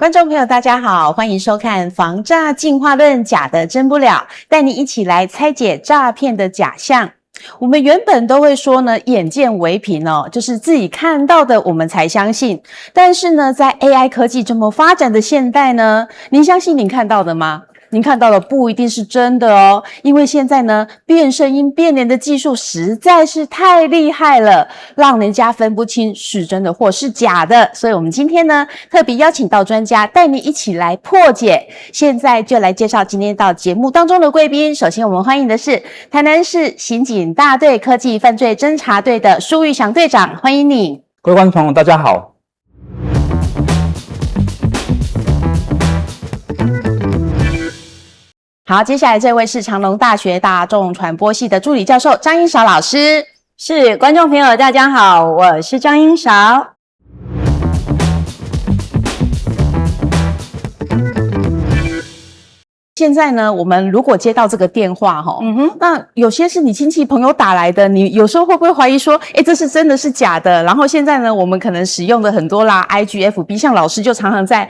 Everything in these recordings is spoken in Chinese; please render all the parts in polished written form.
觀眾朋友大家好，歡迎收看《防詐進化論》，假的真不了，帶你一起來拆解詐騙的假象。我們原本都會說呢，眼見為憑哦，就是自己看到的我們才相信。但是呢，在 AI 科技這麼發展的現代呢，您相信您看到的嗎？您看到的不一定是真的哦，因為現在呢，辨聲音辨臉的技術實在是太厲害了，讓人家分不清是真的或是假的。所以我們今天呢，特別邀請到專家帶你一起來破解。現在就來介紹今天到節目當中的貴賓。首先我們歡迎的是台南市刑警大隊科技犯罪偵查隊的蘇玉祥隊長，歡迎你。各位觀眾朋友大家好。好，接下來這位是長榮大學大眾傳播系的助理教授張英韶老師。是，觀眾朋友大家好，我是張英韶。現在呢，我們如果接到這個電話那有些是你親戚朋友打來的，你有時候會不會懷疑說，這是真的是假的？然後現在呢，我們可能使用的很多啦 ，IG、FB， 像老師就常常在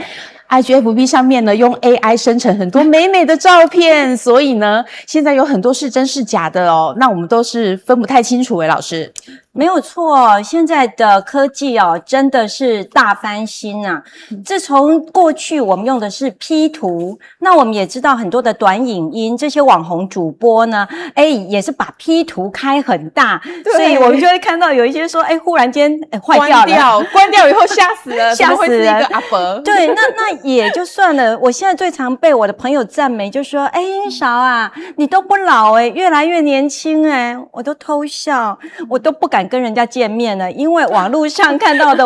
IG、FB 上面呢，用 AI 生成很多美美的照片，所以呢，現在有很多是真是假的哦，那我們都是分不太清楚老師。沒有錯，現在的科技真的是大翻新啊！自從過去我們用的是 P 圖，那我們也知道很多的短影音，這些網紅主播呢，也是把 P 圖開很大，所以我們就會看到有一些說，忽然間壞掉了，關掉以後嚇死了，嚇死人，一個阿伯。對，那也就算了。我現在最常被我的朋友讚美，就說，英韶啊，你都不老越來越年輕我都偷笑，我都不敢跟人家見面了，因為網絡上看到的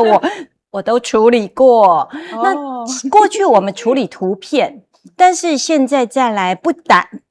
我都處理過。那過去我們處理圖片，但是現在再來不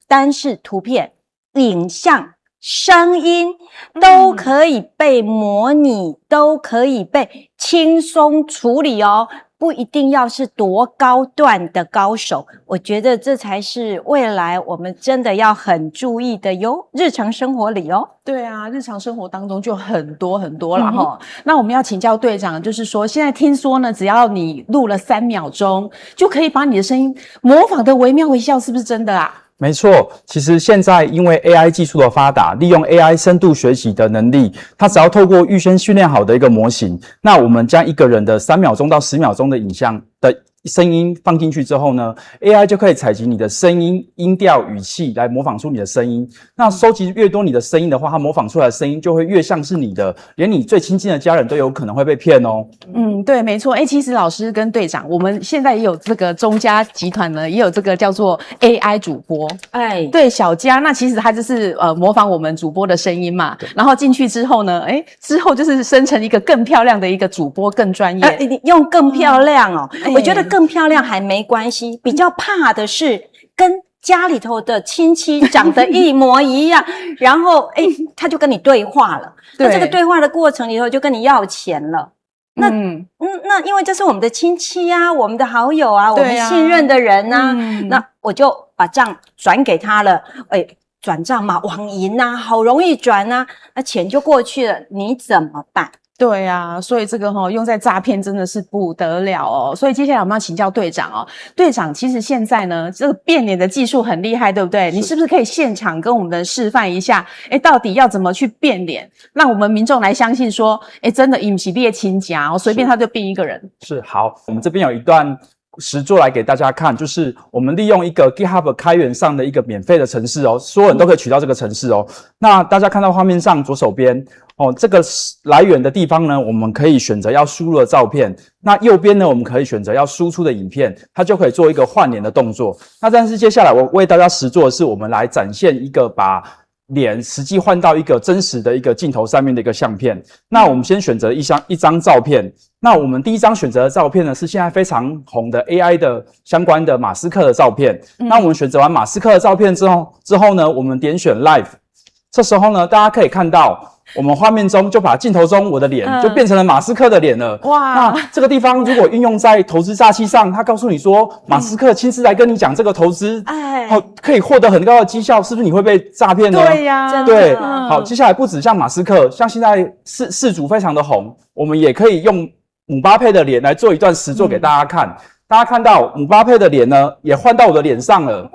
單是圖片，影像、聲音都可以被模擬，都可以被輕鬆處理哦。不一定要是多高段的高手，我覺得這才是未來我們真的要很注意的喲，日常生活裡哦。對啊，日常生活當中就很多了那我們要請教隊長，就是說現在聽說呢，只要你錄了3秒鐘，就可以把你的聲音模仿得惟妙惟肖，是不是真的啊？沒錯，其實現在因為 AI 技術的發達，利用 AI 深度學習的能力，它只要透過預先訓練好的一個模型，那我們將一個人的3秒鐘到10秒鐘的影像的聲音放進去之後呢 ，AI 就可以採集你的聲音、音調、語氣來模仿出你的聲音。那收集越多你的聲音的話，它模仿出來的聲音就會越像是你的，連你最親近的家人都有可能會被騙哦。對，沒錯。其實老師跟隊長，我們現在也有這個中嘉集團呢，也有這個叫做 AI 主播。對，小嘉，那其實他就是模仿我們主播的聲音嘛。然後進去之後呢，之後就是生成一個更漂亮的一個主播，更專業。你用更漂亮哦，我覺得更漂亮還沒關係，比較怕的是跟家裡頭的親戚長得一模一樣，然後他就跟你對話了。那這個對話的過程裡頭就跟你要錢了。那因為這是我們的親戚啊，我們的好友啊，我們信任的人啊，那我就把賬轉給他了。轉賬嘛，網銀啊，好容易轉啊，那錢就過去了，你怎麼辦？對啊，所以這個用在詐騙真的是不得了哦。所以接下來我們要請教隊長哦。隊長，其實現在呢，這個變臉的技術很厲害，對不對？你是不是可以現場跟我們示範一下？到底要怎麼去變臉，讓我們民眾來相信說，真的不是你的親家隨便他就變一個人。是，好，我們這邊有一段實作來給大家看，就是我們利用一個 GitHub 開源上的一個免費的程式哦，所有人都可以取到這個程式哦。那大家看到畫面上左手邊這個來源的地方呢，我們可以選擇要輸入的照片，那右邊呢，我們可以選擇要輸出的影片，它就可以做一個換臉的動作。那但是接下來我為大家實作的是，我們來展現一個把臉實際換到一個真實的一個鏡頭上面的一個相片。那我們先選擇一張照片。那我們第一張選擇的照片呢，是現在非常紅的 AI 的相關的馬斯克的照片。那我們選擇完馬斯克的照片之後呢，我們點選 Live。這時候呢，大家可以看到我們畫面中就把鏡頭中我的臉就變成了馬斯克的臉了。哇！那這個地方如果運用在投資詐欺上，他告訴你說馬斯克親自來跟你講這個投資，可以獲得很高的績效，是不是你會被詐騙呢？對呀，對。好，接下來不止像馬斯克，像現在世足非常的紅，我們也可以用姆巴佩的臉來做一段實作給大家看。大家看到姆巴佩的臉呢，也換到我的臉上了。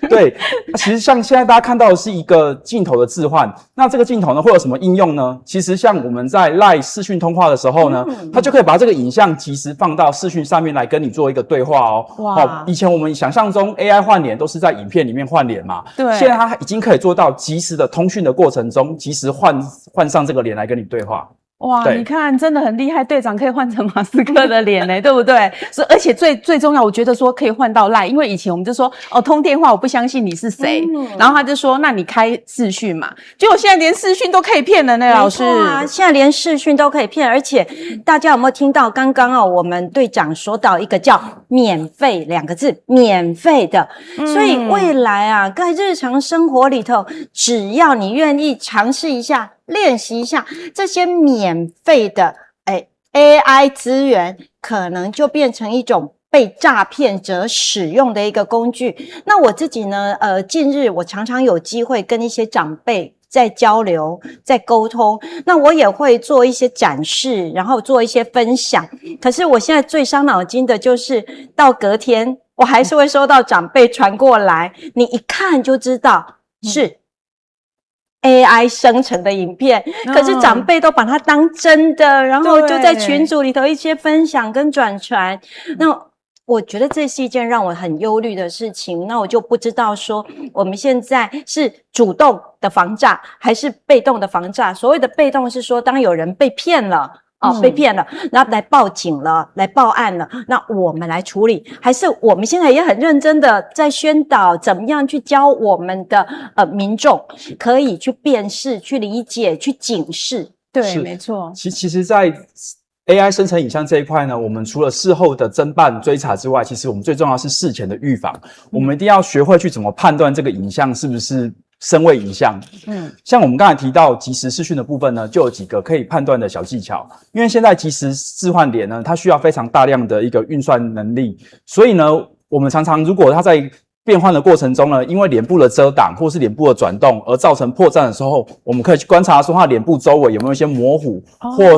對，其實像現在大家看到的是一個鏡頭的置換，那這個鏡頭呢會有什麼應用呢？其實像我們在 LINE 視訊通話的時候呢，它就可以把這個影像即時放到視訊上面來跟你做一個對話哦。哇！以前我們想象中 AI 換臉都是在影片裡面換臉嘛，對，現在它已經可以做到即時的通訊的過程中，即時換上這個臉來跟你對話。哇，你看，真的很厲害，隊長可以換成馬斯克的臉呢，對不對？而且最重要，我覺得說可以換到 LINE，因為以前我们就說通電話我不相信你是誰，然後他就說那你開視訊嘛，結果現在連視訊都可以騙人呢，老師。啊，現在連視訊都可以騙，而且大家有沒有聽到剛剛我們隊長說到一個叫免費2個字，免費的，所以未來啊，在日常生活裡頭，只要你願意嘗試一下。練習一下這些免費的AI 資源，可能就變成一種被詐騙者使用的一個工具。那我自己呢，近日我常常有機會跟一些長輩在交流，在溝通，那我也會做一些展示，然後做一些分享。可是我現在最傷腦筋的就是到隔天，我還是會收到長輩傳過來，你一看就知道是AI 生成的影片，可是長輩都把它當真的，然後就在群組裡頭一些分享跟轉傳。那我覺得這是一件讓我很憂慮的事情。那我就不知道說我們現在是主動的防詐還是被動的防詐。所謂的被動是說，當有人被騙了。被騙了，然後來報警了，來報案了，那我們來處理，還是我們現在也很認真的在宣導怎麼樣去教我們的民眾可以去辨識、去理解、去警示。對，沒錯。其實在 AI 生成影像這一塊呢，我們除了事後的偵辦追查之外，其實我們最重要的是事前的預防。我們一定要學會去怎麼判斷這個影像是不是深偽影像。像我們剛才提到即時視訊的部分呢，就有幾個可以判斷的小技巧。因為現在即時置換臉呢，它需要非常大量的一個運算能力，所以呢，我們常常如果它在變換的過程中呢，因為臉部的遮擋或是臉部的轉動而造成破綻的時候，我們可以去觀察說它臉部周圍有沒有一些模糊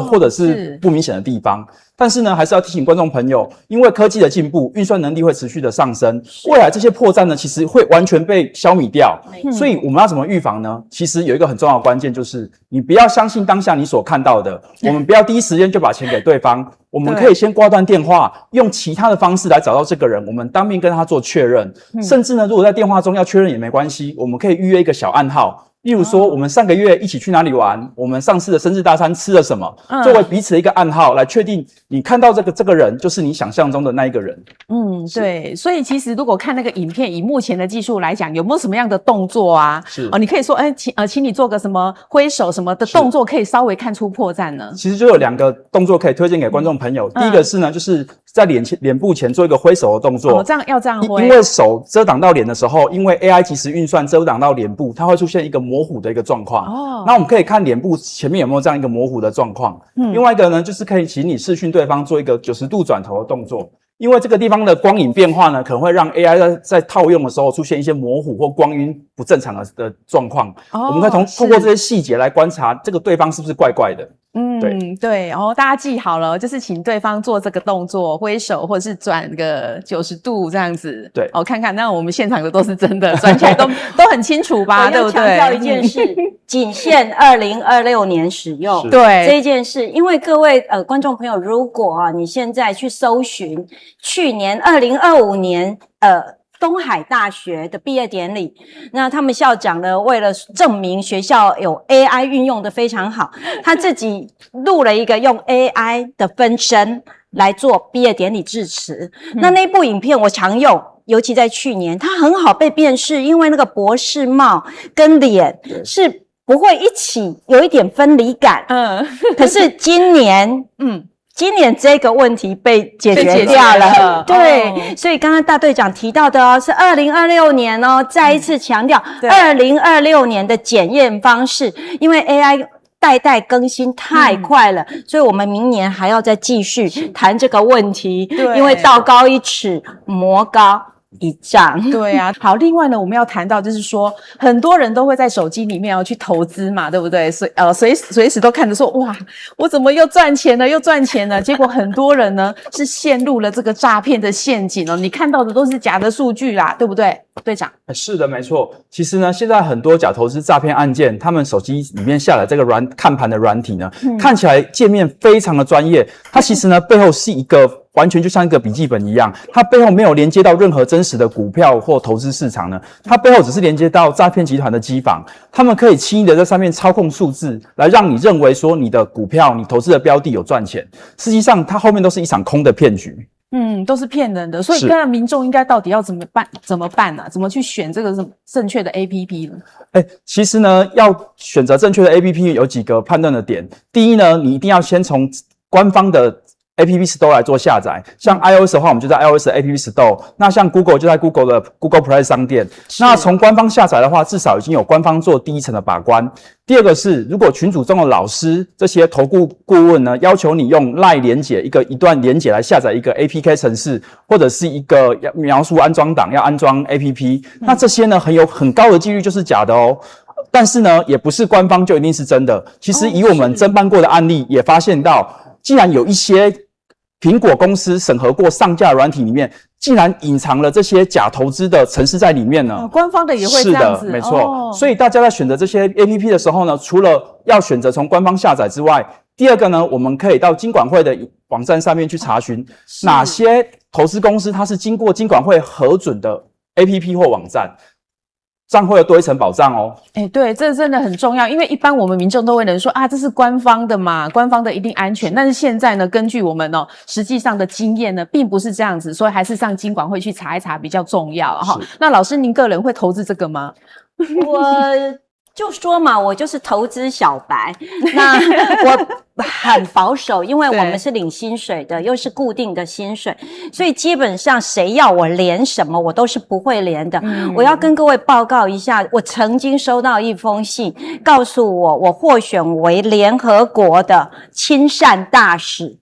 或者是不明顯的地方。但是呢，還是要提醒觀眾朋友，因為科技的進步，運算能力會持續的上升，未來這些破綻呢，其實會完全被消弭掉。所以我們要怎麼預防呢？其實有一個很重要的關鍵，就是你不要相信當下你所看到的，我們不要第一時間就把錢給對方，我們可以先掛斷電話，用其他的方式來找到這個人，我們當面跟他做確認。甚至呢，如果在電話中要確認也沒關係，我們可以預約一個小暗號。例如說，我們上個月一起去哪裡玩？我們上次的生日大餐吃了什麼？作為彼此的一個暗號，來確定你看到這個人就是你想象中的那一個人。對。所以其實如果看那個影片，以目前的技術來講，有沒有什麼樣的動作啊？你可以說，請你做個什麼揮手什麼的動作，可以稍微看出破綻呢？其實就有2個動作可以推薦給觀眾朋友。第一個是呢，就是在臉部前做一個揮手的動作。這樣要這樣揮。因為手遮擋到臉的時候，因為 AI 即時運算遮擋到臉部，它會出現一個模糊的一個狀況。那我們可以看臉部前面有沒有這樣一個模糊的狀況。另外一個呢，就是可以請你視訊對方做一個90度轉頭的動作。因為這個地方的光影變化呢，可能會讓 AI 在套用的時候出現一些模糊或光暈不正常的狀況。我們可以透過這些細節來觀察這個對方是不是怪怪的。對，然後大家記好了，就是請對方做這個動作，揮手或者是轉個90度這樣子。對，看看，那我們現場的都是真的，轉起來都很清楚吧？對不對？我要強調一件事，僅限2026年使用。對，這一件事，因為各位觀眾朋友，如果你現在去搜尋去年2025年東海大學的畢業典禮，那他們校長呢，為了證明學校有 AI 運用的非常好，他自己錄了一個用 AI 的分身來做畢業典禮致辭。那部影片我常用，尤其在去年，它很好被辨識，因為那個博士帽跟臉是不會一起有一點分離感。可是今年，今年這個問題被解決掉了。對，所以剛剛大隊長提到的是2026年再一次強調2026年的檢驗方式，因為 AI 代更新太快了，所以我們明年還要再繼續談這個問題。因為道高一尺，魔高一賬。對啊，好，另外呢，我們要談到就是說，很多人都會在手機裡面要去投資嘛，对不對？隨時都看着說，哇，我怎麼又賺錢了，又賺錢了？結果很多人呢是陷入了這個詐騙的陷阱哦。你看到的都是假的數據啦，對不對，隊長？是的，沒錯。其實呢，現在很多假投資詐騙案件，他們手機裡面下載這個看盤的軟體呢，看起來界面非常的專業，它其實呢背後是一個完全就像一個筆記本一樣，它背後沒有連接到任何真實的股票或投資市場呢，它背後只是連接到詐騙集團的機房，他們可以輕易的在上面操控數字，來讓你認為說你的股票、你投資的標的有賺錢，實際上它後面都是一場空的騙局。都是騙人的，所以現在民眾應該到底要怎麼辦呢？怎麼去選這個正確的 APP 呢？其實呢，要選擇正確的 APP 有幾個判斷的點。第一呢，你一定要先從官方的App Store 來做下載，像 iOS 的話，我們就在 iOS 的 App Store。那像 Google 就在 Google 的 Google Play 商店。那從官方下載的話，至少已經有官方做第一層的把關。第二個是，如果群組中的老師這些投顧顧問呢，要求你用 LINE 連結一段連結來下載一個 APK 程式，或者是一個描述安裝檔要安裝 APP，那這些呢很高的幾率就是假的哦。但是呢，也不是官方就一定是真的。其實以我們偵辦過的案例也發現到，既然有一些蘋果公司審核過上架軟體裡面，竟然隱藏了這些假投資的程式在裡面呢？官方的也會這樣子，是的，沒錯。所以大家在選擇這些 APP 的時候呢，除了要選擇從官方下載之外，第二個呢，我們可以到金管會的網站上面去查詢哪些投資公司它是經過金管會核准的 APP 或網站。這樣會有多一層保障哦。對，這真的很重要，因為一般我們民眾都會能說啊，這是官方的嘛，官方的一定安全。但是現在呢，根據我們實際上的經驗呢，並不是這樣子，所以還是上金管會去查一查比較重要哈。那老師，您個人會投資這個嗎？我就說嘛，我就是投資小白，那我很保守，因為我們是領薪水的，又是固定的薪水，所以基本上誰要我連什麼，我都是不會連的。我要跟各位報告一下，我曾經收到一封信，告訴我獲選為聯合國的親善大使。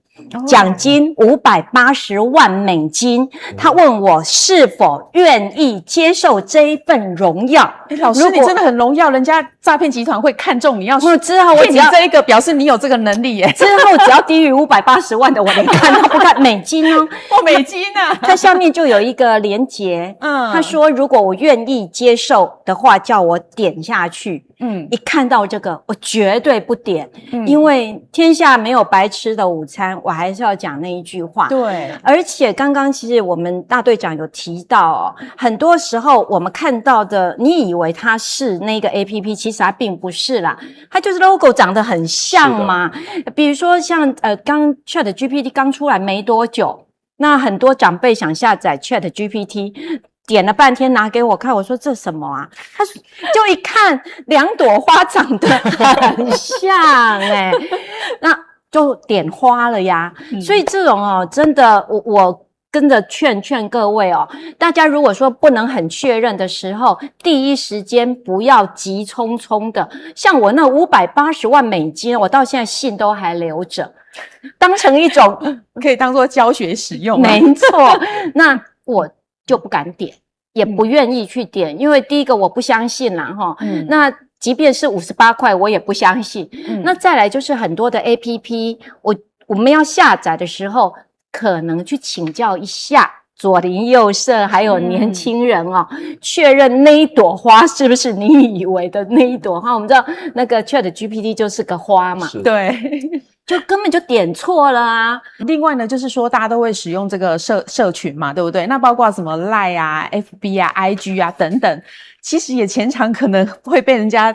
獎金580萬美金，他問我是否願意接受這一份榮耀。老師，你真的很榮耀，人家詐騙集團會看中你，要之後我只要這一個表示你有這個能力耶。之後只要低於580萬的，我連看都不看。美金哦，美金啊！它下面就有一個連結，他說如果我願意接受的話，叫我點下去。一看到這個，我絕對不點，因為天下沒有白吃的午餐，我還是要講那一句話。對，而且剛剛其實我們大隊長有提到哦，很多時候我們看到的，你以為它是那個 APP， 其實它並不是啦，它就是 logo 長得很像嘛。比如說像剛 ChatGPT 剛出來沒多久，那很多長輩想下載 ChatGPT。點了半天拿給我看，我說這什麼啊？他就一看兩朵花長得很像那就點花了呀。所以這種真的我跟着勸各位大家如果說不能很確認的時候，第一時間不要急匆匆的。像我那580萬美金，我到現在信都還留着，當成一種可以當做教學使用。沒錯，那我就不敢點，也不願意去點，因為第一個我不相信啦那即便是58塊我也不相信。那再來就是很多的 APP， 我們要下載的時候，可能去請教一下左鄰右舍還有年輕人確認那一朵花是不是你以為的那一朵花。我們知道那個 ChatGPT 就是個花嘛，對。就根本就點錯了啊！另外呢，就是說大家都會使用這個社群嘛，對不對？那包括什麼 LINE 啊、FB 啊、IG 啊等等，其實也經常可能會被人家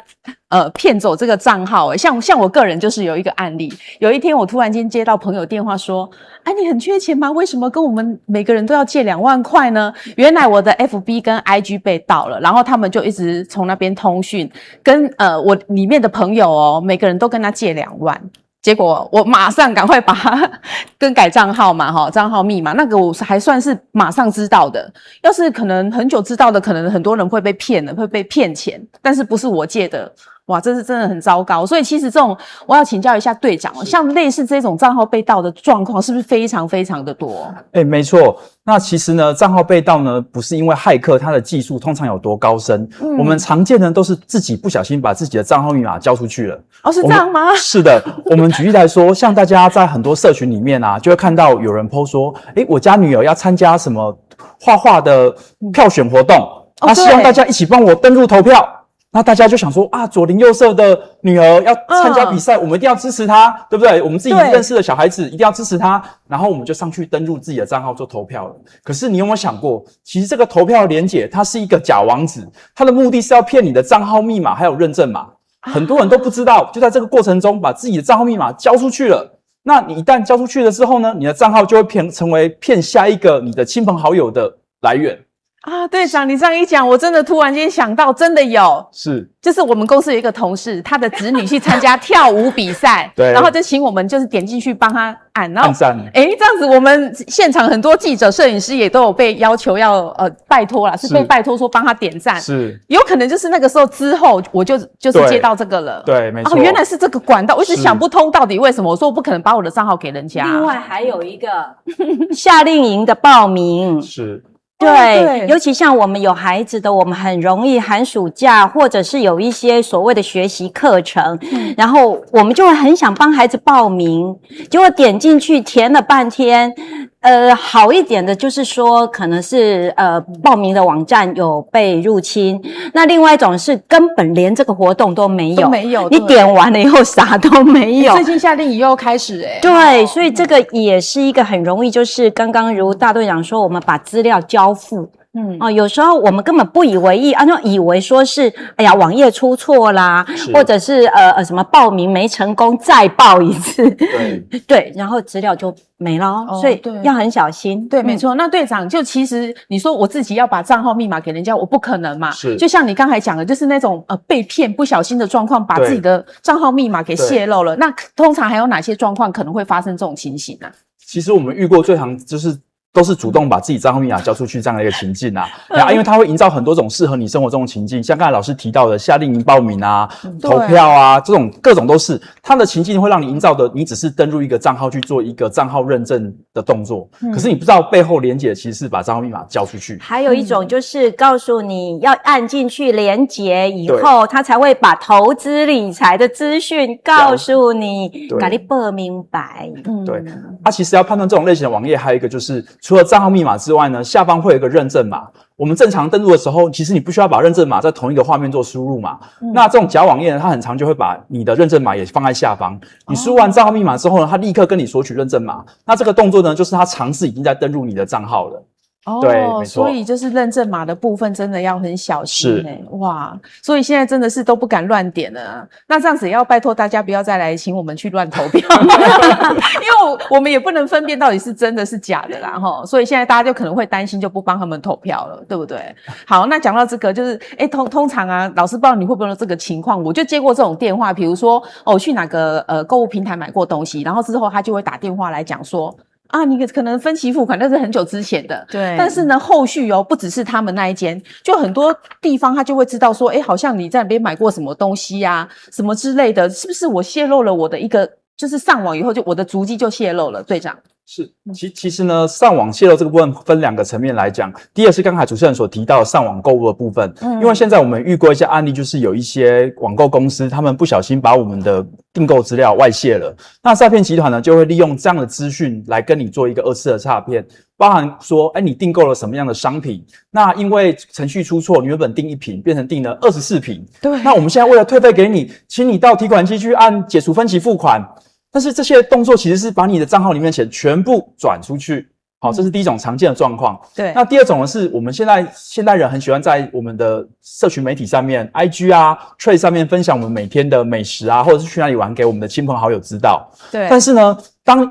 騙走這個賬號。像我個人就是有一個案例，有一天我突然間接到朋友電話說：“哎，你很缺錢嗎？為什麼跟我們每個人都要借2萬塊呢？”原來我的 FB 跟 IG 被盜了，然後他們就一直從那邊通訊，跟我裡面的朋友每個人都跟他借2萬。結果我馬上趕快把它更改賬號嘛，賬號密碼那個我還算是馬上知道的。要是可能很久知道的，可能很多人會被騙了，會被騙錢。但是不是我借的，哇，這是真的很糟糕。所以其實這種，我要請教一下隊長，像類似這種賬號被盜的狀況，是不是非常非常的多？沒錯。那其實呢，賬號被盜呢，不是因為駭客他的技術通常有多高深，我們常見的都是自己不小心把自己的賬號密碼交出去了。哦，是這樣嗎？是的，我們舉例來說，像大家在很多社群裡面啊，就會看到有人 po 說，我家女兒要參加什麼畫畫的票選活動，希望大家一起幫我登入投票。那大家就想說左鄰右舍的女兒要參加比賽，我們一定要支持她，對不对？我們自己認識的小孩子一定要支持她，然後我們就上去登入自己的賬號做投票了。可是你有沒有想過，其實這個投票連結它是一個假網址，它的目的是要騙你的賬號密碼還有認證碼。很多人都不知道，就在這個過程中把自己的賬號密碼交出去了。那你一旦交出去了之後呢，你的賬號就會成為騙下一個你的親朋好友的來源。隊長，你這樣一講，我真的突然間想到，真的有，就是我們公司有一個同事，他的子女去參加跳舞比賽，对，然後就請我們就是點進去幫他按，然後這樣子我們現場很多記者、攝影師也都有被要求要拜托啦，是被拜托說幫他點讚，是有可能就是那個時候之後我就是接到這個了，對，沒錯，原來是這個管道，我一直想不通到底為什麼，我說我不可能把我的賬號給人家。另外還有一個夏令營的報名是。对，尤其像我們有孩子的，我們很容易寒暑假或者是有一些所謂的學習課程，然後我們就會很想幫孩子報名，結果點進去填了半天，好一點的就是說可能是報名的網站有被入侵，那另外一種是根本連這個活動都沒有，你點完了以後啥都沒有。最近夏令營又要開始對，所以這個也是一個很容易，就是刚剛如大隊長說，我們把資料交付。有時候我們根本不以為意，就以為說是網頁出錯啦，或者是什麼報名沒成功再報一次，對，然後資料就沒了，所以要很小心。对，沒錯。那隊長，就其實你說我自己要把賬號密碼給人家，我不可能嘛。就像你剛才講的，就是那種被騙不小心的狀況，把自己的賬號密碼給洩露了。那通常還有哪些狀況可能會發生這種情形呢？其實我們遇過最常都是主動把自己賬號密碼交出去這樣的一個情境因為它會營造很多種適合你生活中的情境，像剛才老師提到的夏令營報名投票這種各種都是，它的情境會讓你營造的，你只是登入一個賬號去做一個賬號認證的動作，可是你不知道背後連結其實是把賬號密碼交出去。還有一種就是告訴你要按進去連結以後，它才會把投資理財的資訊告訴你，給你報明白。對，其實要判斷這種類型的網頁，還有一個就是除了賬號密碼之外呢，下方會有一個認證碼。我們正常登錄的時候，其實你不需要把認證碼在同一個畫面做輸入嘛。那這種假網頁呢，它很常就會把你的認證碼也放在下方。你輸入完賬號密碼之後呢，它立刻跟你索取認證碼。那這個動作呢，就是它嘗試已經在登入你的賬號了。對，沒錯。所以就是認證碼的部分真的要很小心哇，所以現在真的是都不敢亂點了。那這樣子也要拜托大家不要再來請我們去亂投票，因為我們也不能分辨到底是真的是假的啦齁。所以現在大家就可能會擔心，就不幫他們投票了，對不對？好，那講到這個就是通常老師不知道你會不會有這個情況，我就接過這種電話，比如說去哪個購物平台買過東西，然後之後他就會打電話來講說你可能分期付款，那是很久之前的。對。但是呢，後續不只是他們那一間，就很多地方他就會知道說，好像你在那邊買過什麼東西什麼之類的，是不是我洩露了我的一個，就是上網以後就我的足跡就洩露了，隊長？是，其實呢，上網洩露這個部分分兩個層面來講。第一個是剛才主持人所提到的上網購物的部分，因為現在我們遇過一些案例，就是有一些網購公司，他們不小心把我們的訂購資料外洩了。那詐騙集團呢，就會利用這樣的資訊來跟你做一個二次的詐騙，包含說，你訂購了什麼樣的商品，那因為程序出錯，你原本訂1瓶變成訂了24瓶。對。那我們現在為了退費給你，請你到提款機去按解除分期付款。但是這些動作其實是把你的賬號裡面的錢全部轉出去，好，這是第一種常見的狀況。對，那第二種呢，是我們現代人很喜歡在我們的社群媒體上面 ，IG Threads 上面分享我們每天的美食或者是去哪裡玩給我們的親朋好友知道。對，但是呢，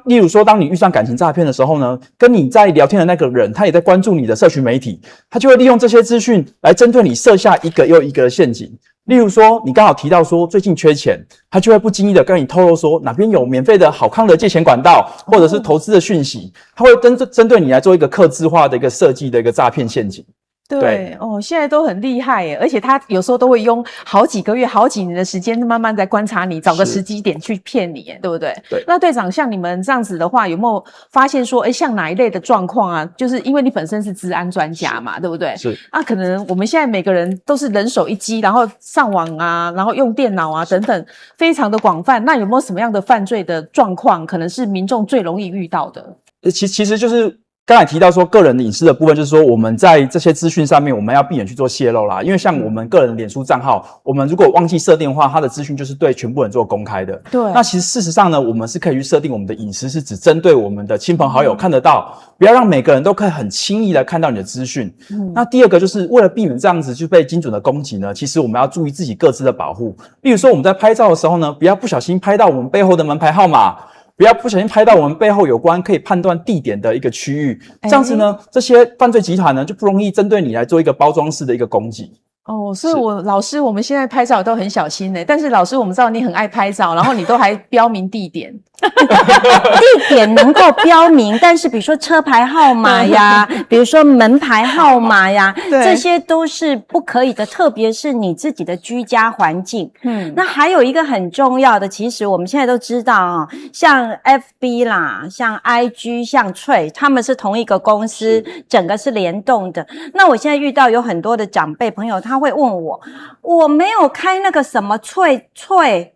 例如說當你遇上感情詐騙的時候呢，跟你在聊天的那個人，他也在關注你的社群媒體，他就會利用這些資訊來針對你設下一個又一個的陷阱。例如說，你剛好提到說最近缺錢，他就會不經意的跟你透露說哪邊有免費的好康的借錢管道，或者是投資的訊息，他會針對你來做一個客製化的一個設計的一個詐騙陷阱。對哦，現在都很厲害耶，而且他有時候都會用好幾個月、好幾年的時間，慢慢在觀察你，找個時機點去騙你耶，對不對？對。那隊長，像你們這樣子的話，有沒有發現說，像哪一類的狀況啊？就是因為你本身是資安專家嘛，對不對？是。那可能我們現在每個人都是人手一機，然後上網啊，然後用電腦啊等等，非常的廣泛。那有沒有什麼樣的犯罪的狀況，可能是民眾最容易遇到的？其實就是剛才提到說個人隱私的部分，就是說我們在這些資訊上面，我們要避免去做洩露啦。因為像我們個人的臉書賬號，我們如果忘記設定的話，它的資訊就是對全部人做公開的。對。那其實事實上呢，我們是可以去設定我們的隱私是只針對我們的親朋好友看得到，不要讓每個人都可以很輕易的看到你的資訊。那第二個就是為了避免這樣子就被精準的攻擊呢，其實我們要注意自己個資的保護。例如說我們在拍照的時候呢，不要不小心拍到我們背後的門牌號碼。不要不小心拍到我們背後有關可以判斷地點的一個區域，這樣子呢，這些犯罪集團呢就不容易針對你來做一個包裝式的一個攻擊。哦，所以老師，我們現在拍照都很小心但是老師，我們知道你很愛拍照，然後你都還標明地點。地點能夠標明，但是比如說車牌號碼呀，比如說門牌號碼呀，這些都是不可以的，特別是你自己的居家環境。那還有一個很重要的，其實我們現在都知道像 FB 啦，像 IG， 像Trade，他們是同一個公司，整個是聯動的。那我現在遇到有很多的長輩朋友，他會問我沒有開那個什麼Trade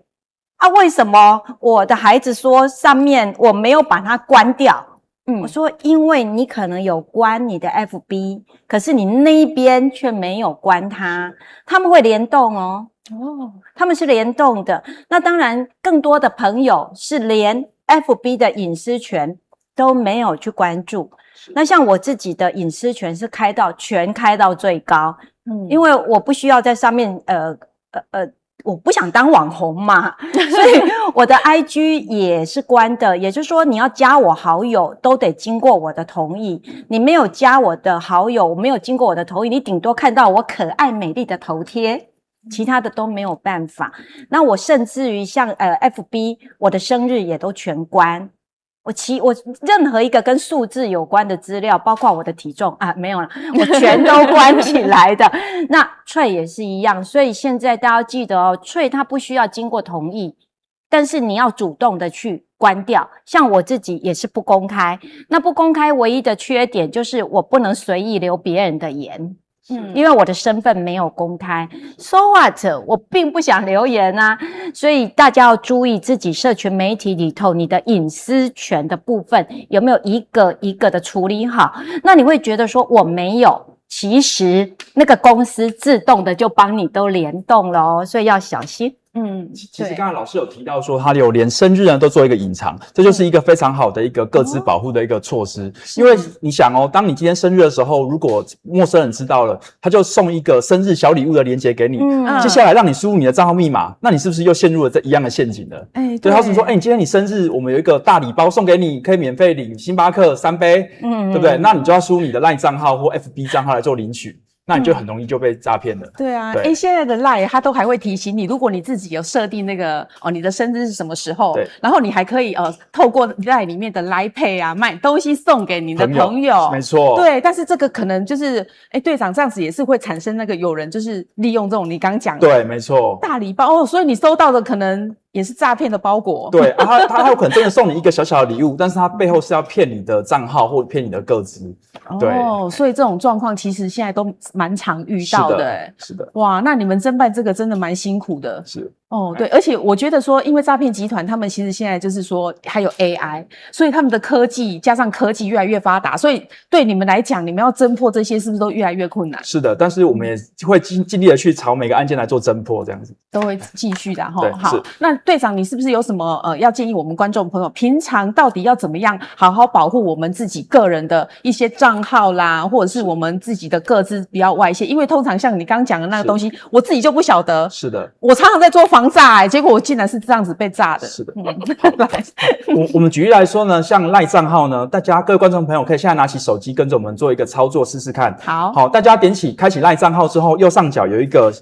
啊，為什麼我的孩子說上面我沒有把它關掉？我說因為你可能有關你的 FB， 可是你那一邊卻沒有關它，他們會聯動哦，他們是聯動的。那當然更多的朋友是連 FB 的隱私權都沒有去關注。那像我自己的隱私權是全開到最高，因為我不需要在上面我不想當網紅嘛，所以我的 IG 也是關的，也就是說你要加我好友都得經過我的同意，你沒有加我的好友，我沒有經過我的同意，你頂多看到我可愛美麗的頭貼，其他的都沒有辦法。那我甚至於像FB 我的生日也都全關，我任何一個跟數字有關的資料，包括我的體重啊，沒有了，我全都關起來的。那 Trade 也是一樣，所以現在大家要記得Trade 它不需要經過同意，但是你要主動的去關掉。像我自己也是不公開，那不公開唯一的缺點就是我不能隨意留別人的言。因為我的身份沒有公開 ，so what？ 我並不想留言啊，所以大家要注意自己社群媒體裡頭你的隱私權的部分有沒有一個一個的處理好。那你會覺得說我沒有，其實那個公司自動的就幫你都聯動了哦，所以要小心。其實剛才老師有提到說，他有連生日呢都做一個隱藏，這就是一個非常好的一個個資保護的一個措施。因為你想當你今天生日的時候，如果陌生人知道了，他就送一個生日小禮物的鏈接給你，接下來讓你輸入你的賬號密碼，那你是不是又陷入了這一樣的陷阱了？對，他是說，你今天你生日，我們有一個大禮包送給你，可以免費領星巴克3杯，對不對？那你就要輸入你的 LINE 賬號或 FB 賬號來做領取。那你就很容易就被詐騙了。對啊，現在的 LINE 它都還會提醒你，如果你自己有設定那個你的生日是什麼時候，然後你還可以透過 LINE 裡面的 LINE Pay 啊，買東西送給你的朋友。沒錯。對，但是這個可能就是隊長這樣子也是會產生那個有人就是利用這種你剛講的。對，沒錯。大禮包所以你收到的可能也是詐騙的包裹。對啊，他有可能真的送你一個小小的禮物，但是他背後是要騙你的賬號或騙你的個資。對，所以這種狀況其實現在都蠻常遇到的。是的。哇，那你們偵辦這個真的蠻辛苦的。是。對，而且我覺得說，因為詐騙集團他們其實現在就是說還有 AI， 所以他們的科技加上科技越來越發達，所以對你們來講，你們要偵破這些是不是都越來越困難？是的，但是我們也會盡力的去朝每個案件來做偵破，這樣子都會繼續的齁。好，那隊長，你是不是有什麼要建議我們觀眾朋友，平常到底要怎麼樣好好保護我們自己個人的一些賬號啦，或者是我們自己的個資不要外洩？因為通常像你剛剛講的那個東西，我自己就不曉得。是的，我常常在做防詐結果我竟然是這樣子被詐的。是的。我們舉例來說呢，像 LINE 賬號呢，各位觀眾朋友可以現在拿起手機跟着我們做一個操作試試看。好，大家開啟 LINE 賬號之後，右上角有一個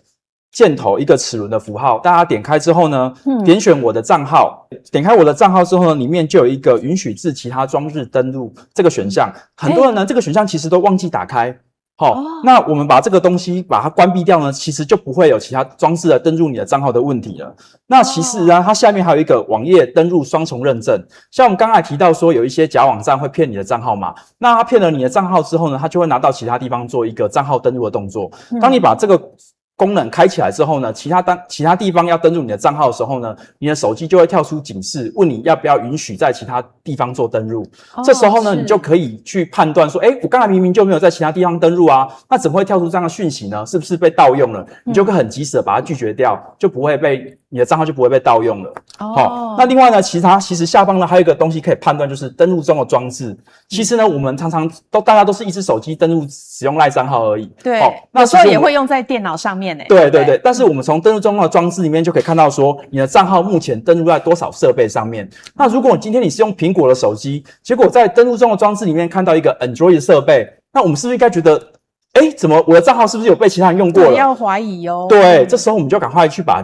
箭頭，一個齒輪的符號，大家點開之後呢，點選我的賬號，點開我的賬號之後呢，裡面就有一個允許至其他裝置登錄這個選項。很多人呢，這個選項其實都忘記打開。好，那我們把這個東西把它關閉掉呢，其實就不會有其他裝置來登入你的賬號的問題了。那其實呢，它下面還有一個網頁登入雙重認證。像我們剛才提到說，有一些假網站會騙你的賬號碼，那它騙了你的賬號之後呢，它就會拿到其他地方做一個賬號登入的動作。當你把這個功能開起來之後呢，其他地方要登入你的賬號的時候呢，你的手機就會跳出警示，問你要不要允許在其他地方做登入。這時候呢，你就可以去判斷說，我剛才明明就沒有在其他地方登入啊，那怎麼會跳出這樣的訊息呢？是不是被盜用了？你就可以很及時的把它拒絕掉，就不會被你的賬號就不會被盜用了。好，那另外呢，其實下方呢還有一個東西可以判斷，就是登入中的裝置。其實呢，我們常常大家都是一隻手機登入使用LINE賬號而已。對，那有時候也會用在電腦上面。对，但是我們從登入中的裝置裡面就可以看到說，你的賬號目前登入在多少設備上面。那如果今天你是用蘋果的手機，結果在登入中的裝置裡面看到一個 Android 設備，那我們是不是應該覺得，怎麼我的賬號是不是有被其他人用過了？要懷疑哦。對，這時候我們就趕快去把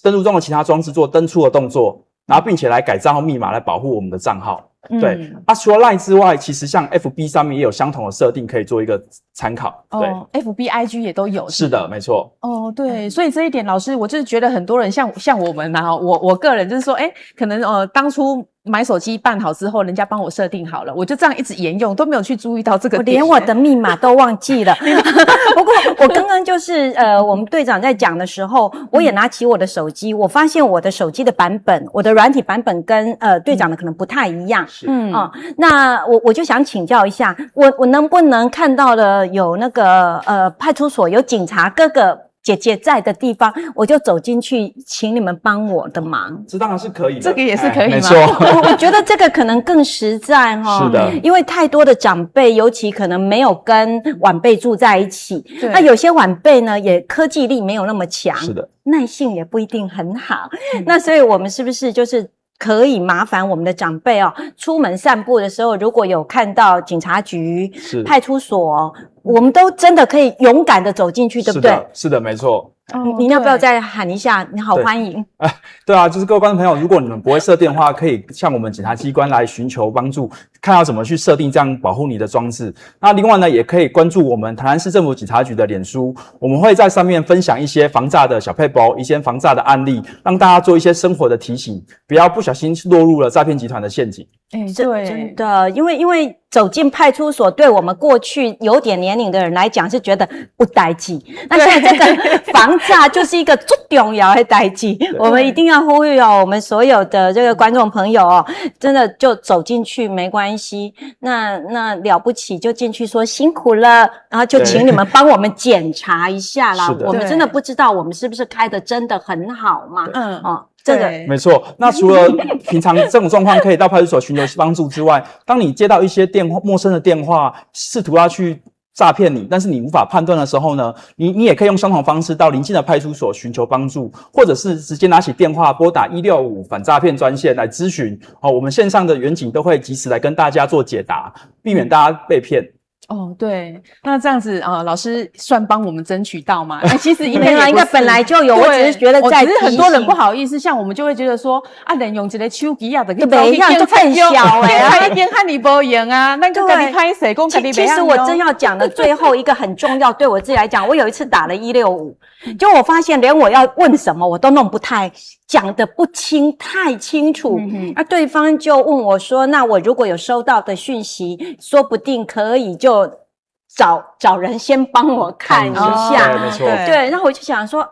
登入中的其他裝置做登出的动作，然後并且來改賬號密碼來保護我們的賬號。對，除了 LINE 之外，其實像 FB 上面也有相同的設定，可以做一個參考。對，FB、IG 也都有。是的，沒錯。對，所以這一點，老師，我就是覺得很多人像我們啊，我個人就是說，可能當初買手機辦好之後，人家幫我設定好了，我就這樣一直沿用，都沒有去注意到這個點。我連我的密碼都忘記了。不過我剛剛就是我們隊長在講的時候，我也拿起我的手機，我發現我的手機的版本，我的軟體版本跟隊長的可能不太一樣。那我就想請教一下，我能不能看到了有那個派出所有警察哥哥姐姐在的地方，我就走進去，請你們幫我的忙。這當然是可以的，這個也是可以嗎？沒錯。我覺得這個可能更實在哈。是的，因為太多的長輩，尤其可能沒有跟晚輩住在一起，那有些晚輩呢，也科技力沒有那麼強，是的，耐性也不一定很好。那所以我們是不是就是可以麻煩我們的長輩出門散步的時候，如果有看到警察局、派出所，我們都真的可以勇敢的走進去，对不對？是的，沒錯。你要不要再喊一下？你好，歡迎。對啊，就是各位觀眾朋友，如果你們不會設定的話，可以向我們檢察機關來尋求幫助，看要怎麼去設定這樣保護你的裝置。那另外呢，也可以關注我們台南市政府警察局的臉書，我們會在上面分享一些防詐的小撇步，一些防詐的案例，讓大家做一些生活的提醒，不要不小心落入了詐騙集團的陷阱。對，真的，因為走進派出所，對我们過去有點年齡的人來講是覺得不代誌，那現在這個防詐就是一個最重要的代誌，我們一定要呼籲我們所有的這個觀眾朋友真的就走進去沒關係，那了不起就進去說辛苦了，然後就請你們幫我們檢查一下啦，我們真的不知道我們是不是開的真的很好嘛，這個沒錯。那除了平常這種狀況可以到派出所尋求幫助之外，當你接到一些陌生的電話，試圖要去詐騙你，但是你無法判斷的時候呢，你也可以用相同方式到鄰近的派出所尋求幫助，或者是直接拿起電話撥打165反詐騙專線來諮詢。我們線上的員警都會及時來跟大家做解答，避免大家被騙。對，那這樣子老師算幫我們爭取到嗎？其實應該本來就有，我只是覺得在只是很多人不好意思，像我們就會覺得說人用一個手機就不一樣，就更小他一邊和你不用啊，那就跟你拍誰公跟你不一樣。其實我真要講的最後一個很重要，對我自己來講，我有一次打了165，就我發現連我要問什麼我都弄不太講得不太清楚，對方就問我說，那我如果有收到的訊息，說不定可以就找人先幫我看一下，對，沒錯，對，然後我就想說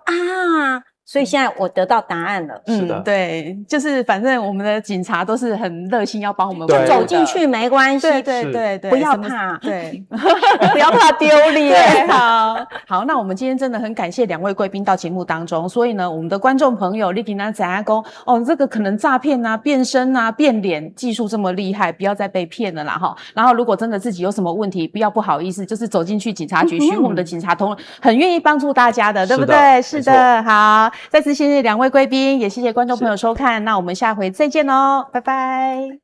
所以現在我得到答案了。是的，對，就是反正我們的警察都是很熱心要幫我們，就走進去沒關係，對，不要怕，對，不要怕丟臉。好，那我們今天真的很感謝兩位貴賓到節目當中，所以呢，我們的觀眾朋友，你今天知道說這個可能詐騙啊、變身啊、變臉技術這麼厲害，不要再被騙了啦哈。然後如果真的自己有什麼問題，不要不好意思，就是走進去警察局詢問我們的警察同仁，很願意幫助大家的，對不對？是的，好。再次謝謝兩位貴賓，也謝謝觀眾朋友收看，那我們下回再見囉，拜拜。